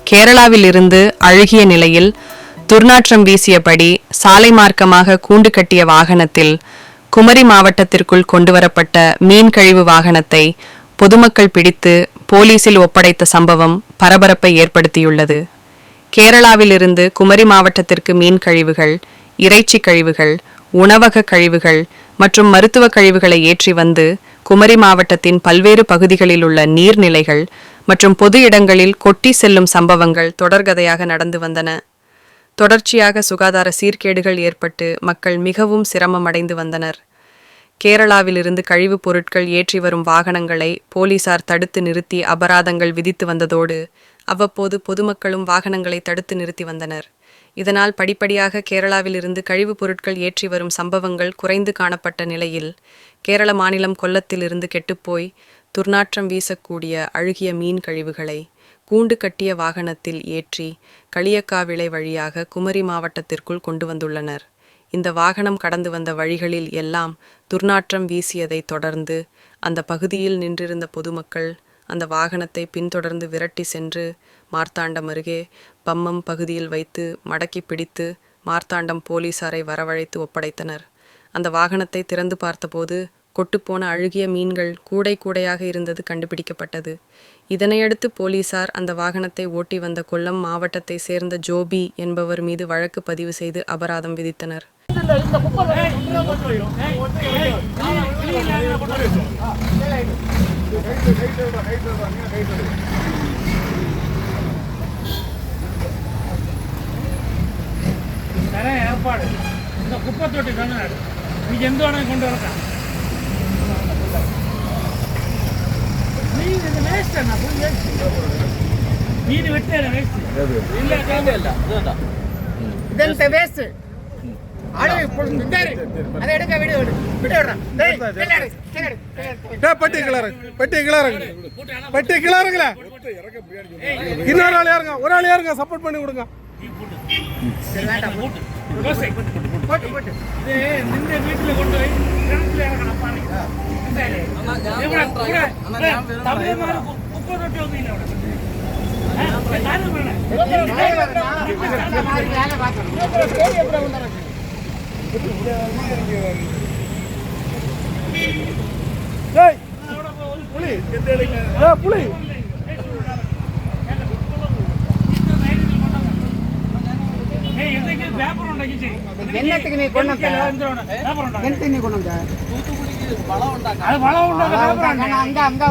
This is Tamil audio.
கேரளாவிலிருந்து அழுகிய நிலையில் துர்நாற்றம் வீசியபடி சாலை மார்க்கமாக கூண்டு கட்டிய வாகனத்தில் குமரி மாவட்டத்திற்குள் கொண்டுவரப்பட்ட மீன் கழிவு வாகனத்தை பொதுமக்கள் பிடித்து போலீசில் ஒப்படைத்த சம்பவம் பரபரப்பை ஏற்படுத்தியுள்ளது. கேரளாவிலிருந்து குமரி மாவட்டத்திற்கு மீன் கழிவுகள், இறைச்சி கழிவுகள், உணவக கழிவுகள் மற்றும் மருத்துவ கழிவுகளை ஏற்றி வந்து குமரி மாவட்டத்தின் பல்வேறு பகுதிகளில் உள்ள நீர்நிலைகள் மற்றும் பொது இடங்களில் கொட்டி செல்லும் சம்பவங்கள் தொடர்கதையாக நடந்து வந்தன. தொடர்ச்சியாக சுகாதார சீர்கேடுகள் ஏற்பட்டு மக்கள் மிகவும் சிரமமடைந்து வந்தனர். கேரளாவிலிருந்து கழிவுப் பொருட்கள் ஏற்றி வரும் வாகனங்களை போலீசார் தடுத்து நிறுத்தி அபராதங்கள் விதித்து வந்ததோடு அவ்வப்போது பொதுமக்களும் வாகனங்களை தடுத்து நிறுத்தி வந்தனர். இதனால் படிப்படியாக கேரளாவிலிருந்து கழிவுப் பொருட்கள் ஏற்றி வரும் சம்பவங்கள் குறைந்து காணப்பட்ட நிலையில் கேரள மாநிலம் கொல்லத்திலிருந்து கெட்டுப்போய் துர்நாற்றம் வீசக்கூடிய அழுகிய மீன் கழிவுகளை கூண்டு கட்டிய வாகனத்தில் ஏற்றி களியக்காவிளை வழியாக குமரி மாவட்டத்திற்குள் கொண்டு வந்துள்ளனர். இந்த வாகனம் கடந்து வந்த வழிகளில் எல்லாம் துர்நாற்றம் வீசியதை தொடர்ந்து அந்த பகுதியில் நின்றிருந்த பொதுமக்கள் அந்த வாகனத்தை பின்தொடர்ந்து விரட்டி சென்று மார்த்தாண்டம் அருகே பம்மம் பகுதியில் வைத்து மடக்கி பிடித்து மார்த்தாண்டம் போலீசாரை வரவழைத்து ஒப்படைத்தனர். அந்த வாகனத்தை திறந்து பார்த்தபோது கொட்டுப்போன அழுகிய மீன்கள் கூடை கூடையாக இருந்தது கண்டுபிடிக்கப்பட்டது. இதனையடுத்து போலீசார் அந்த வாகனத்தை ஓட்டி வந்த கொல்லம் மாவட்டத்தை சேர்ந்த ஜோபி என்பவர் மீது வழக்கு பதிவு செய்து அபராதம் விதித்தனர். ஏற்பாடு இந்த குப்பை தொட்டி தானே நீ எந்த உடனே கொண்டு வரேன் மீன் இந்த வேஸ்ட் அண்ணா ஃபுல் வேஸ்ட் மீன் வெட்டே வேஸ்ட் இல்ல இல்ல இதெல்லாம் வேஸ்ட் ஆளே ஃபுல் நிந்தாரி அத எடுங்க வீடியோ விடுறேன் டேய் பட்டி கிளறங்களா இன்னொரு ஆள் யாருங்க ஒரு ஆள் யாருங்க சப்போர்ட் பண்ணி கொடுங்க சரி வேண்டாம் போட்டு இது நின்ற வீட்டுல கொண்டு போய் கிணத்துல இறங்கணும் பாருங்க புலி என்னத்துக்கு நீ கொண்டு என்னத்துக்கு நீ கொண்டு அங்க அங்க